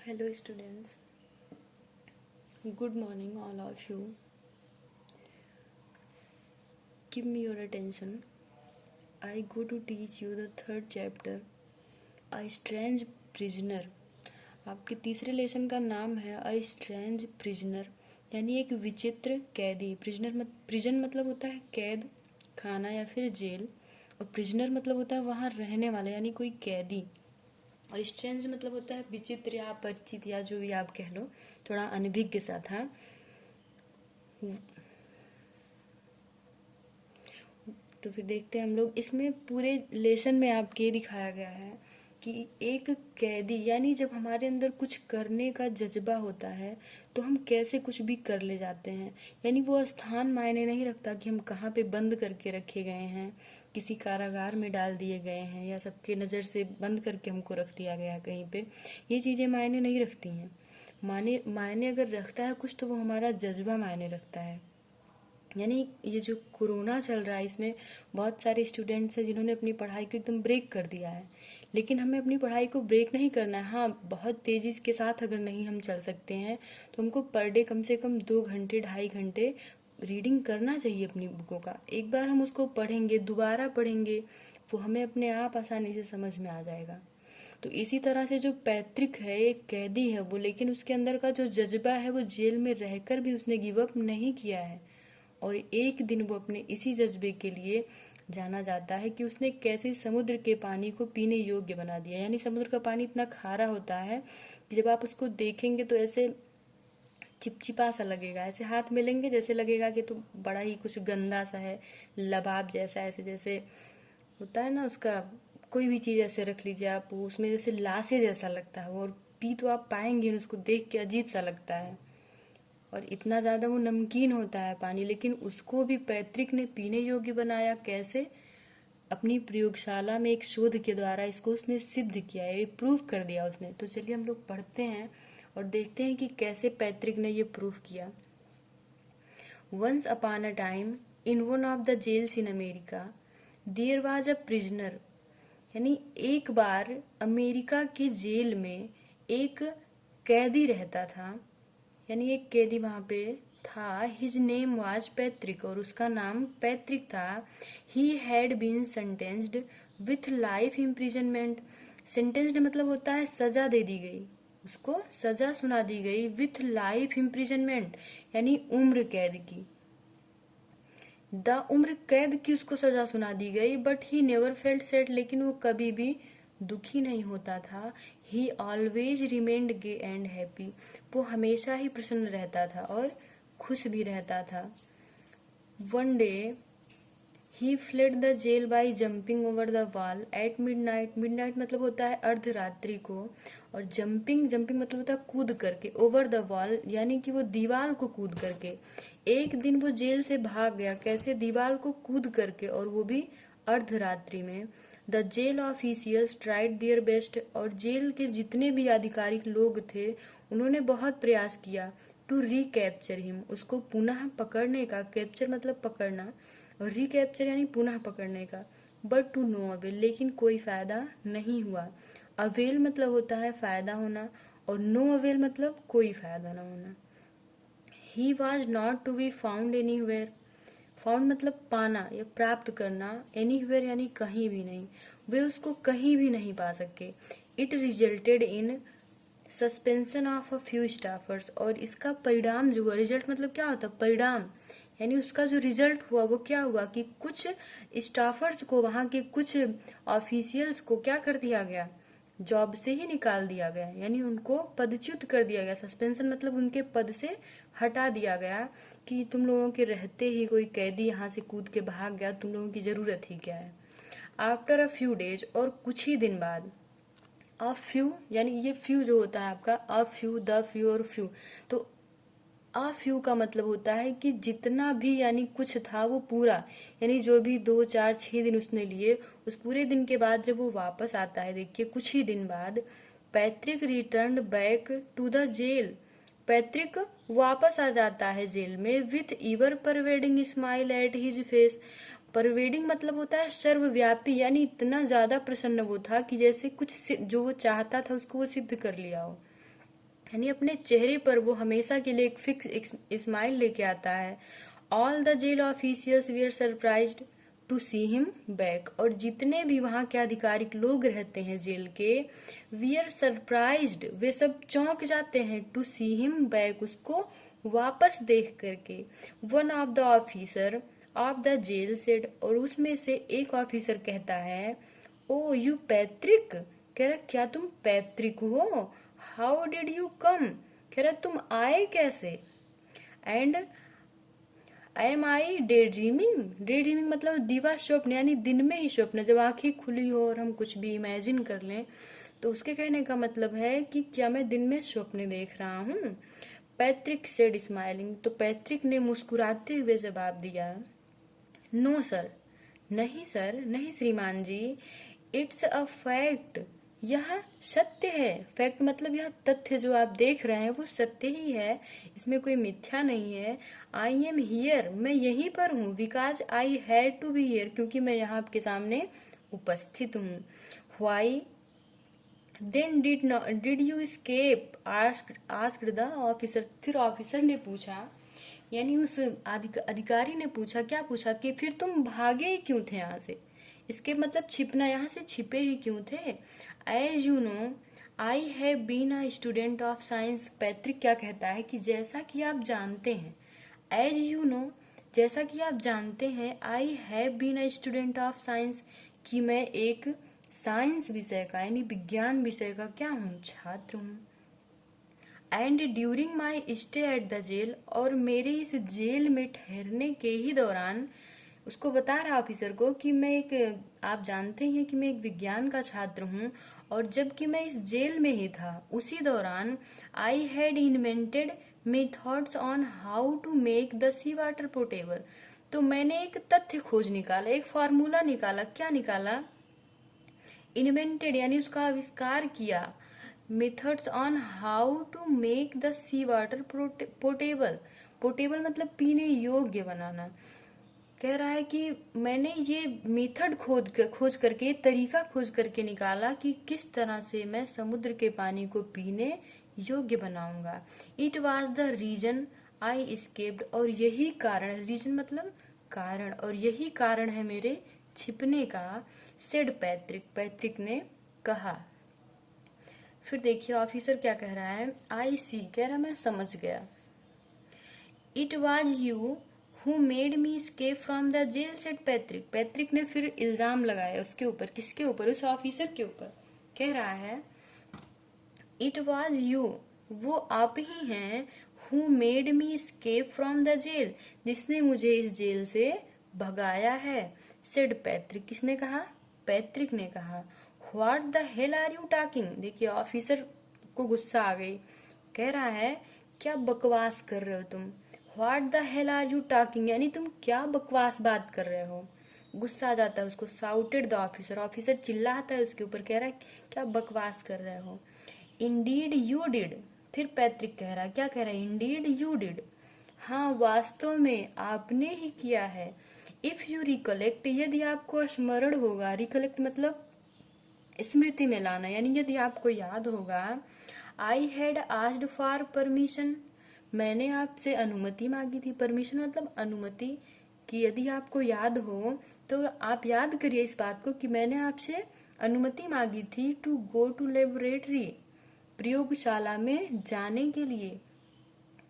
Hello students, good morning all of you. Give me your attention. I go to teach you the third chapter, A Strange Prisoner. आपके तीसरे lesson का नाम है A Strange Prisoner, यानी एक विचित्र कैदी। प्रिजन मतलब होता है कैद, खाना या फिर जेल, और प्रिजनर मतलब होता है वहाँ रहने वाला यानी कोई कैदी। और स्ट्रेंज मतलब होता है विचित्र या अपरिचित या जो भी आप कह लो, थोड़ा अनभिज्ञ सा था। तो फिर देखते हैं हम लोग, इसमें पूरे लेसन में आपके ये दिखाया गया है कि एक कैदी यानी जब हमारे अंदर कुछ करने का जज्बा होता है तो हम कैसे कुछ भी कर ले जाते हैं। यानी वो स्थान मायने नहीं रखता कि हम कहाँ पे बंद करके रखे गए हैं, किसी कारागार में डाल दिए गए हैं या सबके नज़र से बंद करके हमको रख दिया गया है कहीं पे। ये चीज़ें मायने नहीं रखती हैं। मायने अगर रखता है कुछ तो वो हमारा जज्बा मायने रखता है। यानी ये जो कोरोना चल रहा है इसमें बहुत सारे स्टूडेंट्स हैं जिन्होंने अपनी पढ़ाई को एकदम ब्रेक कर दिया है, लेकिन हमें अपनी पढ़ाई को ब्रेक नहीं करना है। हाँ, बहुत तेज़ी के साथ अगर नहीं हम चल सकते हैं तो हमको पर डे कम से कम 2 घंटे 2.5 घंटे रीडिंग करना चाहिए अपनी बुकों का। एक बार हम उसको पढ़ेंगे, दोबारा पढ़ेंगे, वो हमें अपने आप आसानी से समझ में आ जाएगा। तो इसी तरह से जो पैतृक है, एक कैदी है वो, लेकिन उसके अंदर का जो जज्बा है वो जेल में रहकर भी उसने गिव अप नहीं किया है। और एक दिन वो अपने इसी जज्बे के लिए जाना जाता है कि उसने कैसे समुद्र के पानी को पीने योग्य बना दिया। यानी समुद्र का पानी इतना खारा होता है कि जब आप उसको देखेंगे तो ऐसे चिपचिपा सा लगेगा, ऐसे हाथ में लेंगे जैसे लगेगा कि तो बड़ा ही कुछ गंदा सा है, लबाब जैसा, ऐसे जैसे होता है ना उसका, कोई भी चीज़ ऐसे रख लीजिए आप, उसमें जैसे लाशे जैसा लगता है वो, और पी तो आप पाएंगे उसको देख के अजीब सा लगता है। और इतना ज़्यादा वो नमकीन होता है पानी, लेकिन उसको भी पैतृक ने पीने योग्य बनाया। कैसे? अपनी प्रयोगशाला में एक शोध के द्वारा इसको उसने सिद्ध किया, ये प्रूव कर दिया उसने। तो चलिए हम लोग पढ़ते हैं और देखते हैं कि कैसे पैतृक ने ये प्रूव किया। Once upon a time in one of the jails in America there was a prisoner, यानी एक बार अमेरिका के जेल में एक कैदी रहता था, यानी एक कैदी वहाँ पे था। हिज नेम वाज पैट्रिक, और उसका नाम पैट्रिक था। He had been sentenced with life imprisonment. Sentenced मतलब होता है सजा दे दी गई, उसको सजा सुना दी गई। विथ लाइफ इम्प्रिजनमेंट यानी उम्र कैद की, उम्र कैद की उसको सजा सुना दी गई। But he never felt sad, लेकिन वो कभी भी दुखी नहीं होता था। He always remained gay and happy, वो हमेशा ही प्रसन्न रहता था और खुश भी रहता था। One day he fled the jail by jumping over the wall at midnight. Midnight मतलब होता है अर्धरात्रि को, और जंपिंग मतलब होता है कूद करके, ओवर द वॉल यानी कि वो दीवार को कूद करके। एक दिन वो जेल से भाग गया, कैसे? दीवार को कूद करके, और वो भी अर्धरात्रि में। The jail officials tried their best, और जेल के जितने भी आधिकारिक लोग थे उन्होंने बहुत प्रयास किया। टू रिकैप्चर हिम, उसको पुनः पकड़ने का। कैप्चर मतलब पकड़ना, और रिकैप्चर यानी पुनः पकड़ने का। बट टू नो अवेल, लेकिन कोई फ़ायदा नहीं हुआ। अवेल मतलब होता है फ़ायदा होना, और नो अवेल मतलब कोई फ़ायदा ना होना। He was not to be found anywhere, found मतलब पाना या प्राप्त करना, एनी वेयर यानी कहीं भी नहीं, वे उसको कहीं भी नहीं पा सके। It resulted in suspension of a few staffers, और इसका परिणाम जो हुआ, रिजल्ट मतलब क्या होता है? परिणाम, यानी उसका जो रिजल्ट हुआ वो क्या हुआ कि कुछ स्टाफर्स को, वहाँ के कुछ ऑफिशियल्स को क्या कर दिया गया? जॉब से ही निकाल दिया गया, यानी उनको पदच्युत कर दिया गया। सस्पेंशन मतलब उनके पद से हटा दिया गया कि तुम लोगों के रहते ही कोई कैदी यहाँ से कूद के भाग गया, तुम लोगों की ज़रूरत ही क्या है। आफ्टर अ फ्यू डेज, और कुछ ही दिन बाद। अ फ्यू यानी ये फ्यू जो होता है आपका, अ फ्यू, द फ्यू और फ्यू, तो आ फ्यू का मतलब होता है कि जितना भी यानी कुछ था वो पूरा, यानी जो भी 2 4 6 दिन उसने लिए, उस पूरे दिन के बाद जब वो वापस आता है, देखिए कुछ ही दिन बाद, Patrick return back to the jail. Patrick वापस आ जाता है जेल में with ever pervading smile at his face. Pervading मतलब होता है सर्वव्यापी, यानी इतना ज़्यादा प्रसन्न वो था कि जैसे कुछ जो वो चाहता था उसको वो सिद्ध कर लिया हो। यानी अपने चेहरे पर वो हमेशा के लिए एक फिक्स स्माइल लेके आता है। All the jail officials we are surprised to see him back, और जितने भी वहाँ के आधिकारिक लोग रहते हैं जेल के, वी आर सरप्राइज्ड, वे सब चौंक जाते हैं, टू सी हिम बैक, उसको वापस देख करके। One of the officer of the jail said, और उसमें से एक ऑफिसर कहता है, ओ यू पैट्रिक, कह रहा क्या तुम पैट्रिक हो, हाउ डिड यू कम, कह रहा तुम आए कैसे, and am I day dreaming, day dreaming मतलब दिवा स्वप्न, यानी दिन में ही स्वप्न, जब आंखें खुली हो और हम कुछ भी इमेजिन कर लें, तो उसके कहने का मतलब है कि क्या मैं दिन में स्वप्न देख रहा हूँ। पैट्रिक सेड स्माइलिंग, तो पैट्रिक ने मुस्कुराते हुए जवाब दिया, नो सर, नहीं सर, नहीं श्रीमान जी, इट्स अ फैक्ट, यह सत्य है। फैक्ट मतलब यह तथ्य जो आप देख रहे हैं वो सत्य ही है, इसमें कोई मिथ्या नहीं है। आई एम हियर, मैं यहीं पर हूँ, because I had to be here, क्योंकि मैं यहाँ आपके सामने उपस्थित हूँ। Why then did you escape, asked the officer, फिर ऑफिसर ने पूछा, यानी उस अधिकारी ने पूछा, क्या पूछा कि फिर तुम भागे ही क्यों थे यहाँ से, इसके मतलब छिपना, यहाँ से छिपे ही क्यों थे। As you know I have been a student of science, Patrick क्या कहता है कि जैसा कि आप जानते हैं, एज यू नो, जैसा कि आप जानते हैं, I have been a student of science, कि मैं एक साइंस विषय का यानी विज्ञान विषय का क्या हूँ, छात्र हूँ। And during my stay at the jail, और मेरे इस जेल में ठहरने के ही दौरान, उसको बता रहा ऑफिसर को कि मैं एक, आप जानते हैं कि मैं एक विज्ञान का छात्र हूँ, और जबकि मैं इस जेल में ही था उसी दौरान, I had invented methods on how to make the sea water portable, तो मैंने एक तथ्य खोज निकाला, एक फार्मूला निकाला, क्या निकाला, इन्वेंटेड यानी उसका आविष्कार किया, methods on how to make the sea water portable, portable मतलब पीने योग्य बनाना। कह रहा है कि मैंने ये मेथड खोज करके, तरीका खोज करके निकाला कि किस तरह से मैं समुद्र के पानी को पीने योग्य बनाऊंगा। It was the reason I escaped, और यही कारण, रीजन मतलब कारण, और यही कारण है मेरे छिपने का, सेड पैट्रिक, पैट्रिक ने कहा। फिर देखिए ऑफिसर क्या कह रहा है, आई सी, कह रहा मैं समझ गया। It was you who made me escape from the jail, said Patrick, Patrick ने फिर इल्जाम लगाया उसके ऊपर, किसके ऊपर, उस ऑफिसर के ऊपर। कह रहा है इट वॉज यू, वो आप ही हैं, who made me escape from the jail, जिसने मुझे इस जेल से भगाया है। सेड पैट्रिक, किसने कहा, पैट्रिक ने कहा। What the hell are you talking, देखिए ऑफिसर को गुस्सा आ गई, कह रहा है क्या बकवास कर रहे हो तुम, what the hell are you talking, यानी तुम क्या बकवास बात कर रहे हो। गुस्सा आ जाता है उसको, साउटेड द ऑफिसर, ऑफिसर चिल्लाता है उसके ऊपर, कह रहा है क्या बकवास कर रहे हो। इंडीड यू डिड, फिर पैट्रिक कह रहा है, क्या कह रहा है, इंडीड यू डिड, हाँ वास्तव में आपने ही किया है। इफ यू रिकलेक्ट, यदि आपको स्मरण होगा, रिकलेक्ट मतलब स्मृति में लाना, यानी यदि आपको याद होगा, I had asked for permission, मैंने आपसे अनुमति मांगी थी, परमिशन मतलब अनुमति, कि यदि आपको याद हो तो आप याद करिए इस बात को कि मैंने आपसे अनुमति मांगी थी, टू गो टू लेबोरेटरी, प्रयोगशाला में जाने के लिए,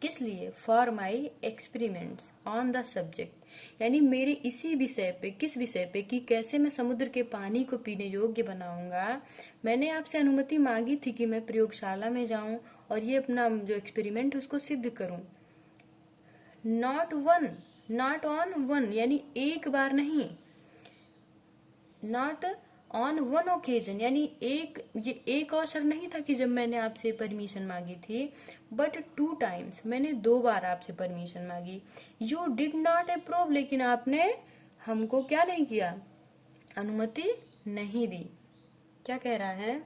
किस लिए, for my experiments on the subject, यानी मेरे इसी विषय पे, किस विषय पे, कि कैसे मैं समुद्र के पानी को पीने योग्य बनाऊंगा, मैंने आपसे अनुमति मांगी थी कि मैं प्रयोगशाला में जाऊं और ये अपना जो एक्सपेरिमेंट है उसको सिद्ध करूं। Not one, not on one, यानी एक बार नहीं, नॉट ऑन वन ओकेजन, यानी ये एक अवसर नहीं था कि जब मैंने आपसे परमिशन मांगी थी, बट 2 टाइम्स, मैंने 2 बार आपसे परमिशन मांगी। यू डिड नॉट अप्रूव, लेकिन आपने हमको क्या नहीं किया, अनुमति नहीं दी। क्या कह रहा है,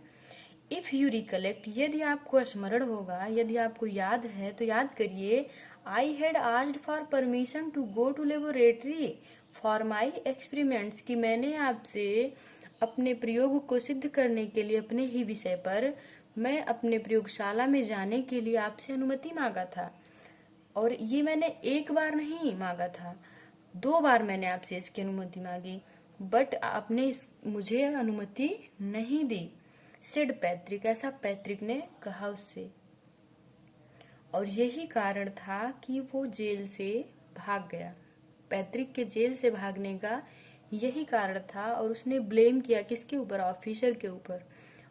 इफ यू रिकलेक्ट, यदि आपको स्मरण होगा, यदि आपको याद है तो याद करिए, I had asked for permission to go to laboratory for my experiments, कि मैंने आपसे अपने प्रयोग को सिद्ध करने के लिए अपने ही विषय पर मैं अपने प्रयोगशाला में जाने के लिए आपसे अनुमति मांगा था, और ये मैंने एक बार नहीं मांगा था, 2 बार मैंने आपसे इसकी अनुमति मांगी, बट आपने मुझे अनुमति नहीं दी, सेड पैट्रिक, ऐसा पैट्रिक ने कहा उससे। और यही कारण था कि वो जेल से भाग गया। पैट्रिक के जेल से भागने का यही कारण था, और उसने ब्लेम किया किसके ऊपर? ऑफिसर के ऊपर।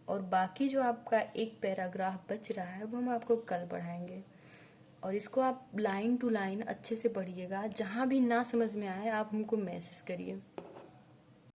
और बाकी जो आपका एक पैराग्राफ बच रहा है वो हम आपको कल पढ़ाएंगे, और इसको आप लाइन टू लाइन अच्छे से पढ़िएगा। जहाँ भी ना समझ में आए आप हमको मैसेज करिए।